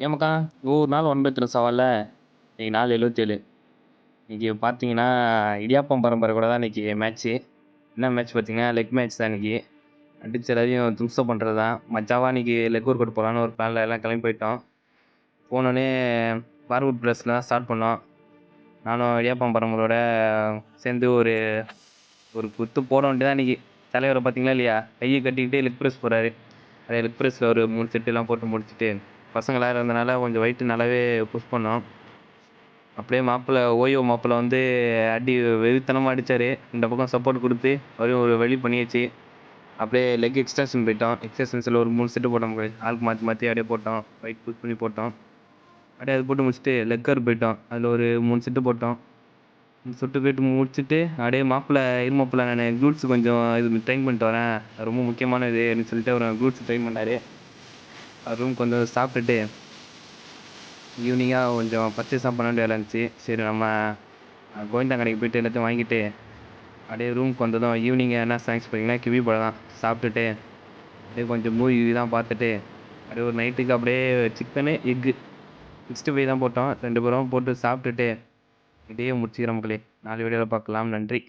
ஏமாக்கா 100 நாள் ஒன்பத்தின சவால்ல இன்னைக்கு நாள் 77. இன்னைக்கு பார்த்தீங்கன்னா, இடியாப்பம் பரம்பரை கூட தான் இன்னைக்கு மேட்ச்சு. என்ன மேட்ச் பார்த்தீங்கன்னா, லெக் மேட்ச் தான் இன்னைக்கு. அடிச்சு எல்லாரையும் தும்சம் பண்றது தான். மச்சாவா இன்னைக்கு லெக் ஒர்க் அவுட் போலான்னு ஒரு பிளான்ல எல்லாம் கிளம்பி போயிட்டோம். போனோனே பார்வர்ட் பிரஸ்ல தான் ஸ்டார்ட் பண்ணோம். நானும் இடியாப்பம் பரம்பரையோட சேர்ந்து ஒரு ஒரு குத்து போட வேண்டியதான் இன்னைக்கு. தலைவர பார்த்தீங்களா இல்லையா? கைய கட்டிக்கிட்டு லெக் பிரஸ் போறாரு. அதே லெக் பிரஸ்ல ஒரு 3 செட்டுலாம் போட்டு முடிச்சுட்டு, பசங்களா இருந்தனால கொஞ்சம் வெயிட் நல்லாவே புஷ் பண்ணோம். அப்படியே மாப்பிள ஓயோ மாப்பிள வந்து அடி வெறித்தனமா அடிச்சாரு. இந்த பக்கம் சப்போர்ட் குடுத்து அவரையும் ஒரு வழி பண்ணியாச்சு. அப்படியே லெக் எக்ஸ்டென்ஷன் போயிட்டோம். எக்ஸ்டென்ஷன்ஸ்ல ஒரு 3 செட்டு போட்டோம். ஆளுக்கு மாத்தி மாத்தி அப்படியே போட்டோம். வெயிட் புஷ் பண்ணி போட்டோம். அப்படியே அது போட்டு முடிச்சுட்டு லெக் கர்ல் போயிட்டோம். அதில் ஒரு 3 செட்டு போட்டோம். சுட்டு போயிட்டு முடிச்சுட்டு அப்படியே மாப்பிள இரு மாப்பிள நான் குளூட்ஸ் கொஞ்சம் இது ட்ரெயின் பண்ணிட்டு வரேன். அது ரொம்ப முக்கியமான இது அப்படின்னு சொல்லிட்டு அவர் குளூட்ஸ் ட்ரெயின் பண்ணாரு. ரூம் கொஞ்சம் சாப்பிட்டுட்டு ஈவினிங்காக கொஞ்சம் பர்ச்சேஸ்லாம் பண்ண வேண்டிய வேலை இருந்துச்சு. சரி நம்ம கோவிந்தா கடைக்கு போயிட்டு எல்லாத்தையும் வாங்கிட்டு அப்படியே ரூமுக்கு வந்ததும் ஈவினிங் என்ன ஸ்நாக்ஸ் பார்த்தீங்கன்னா கிவி பழம் தான் சாப்பிட்டுட்டு அப்படியே கொஞ்சம் மூவி தான் பார்த்துட்டு அப்படியே ஒரு நைட்டுக்கு அப்படியே சிக்கனு எக்கு 65 தான் போட்டோம். 2 பேரும் போட்டு சாப்பிட்டுட்டு இதையே முடிச்சுக்கிறோம் மக்களே. நாலு வீடியோவில் பார்க்கலாம். நன்றி.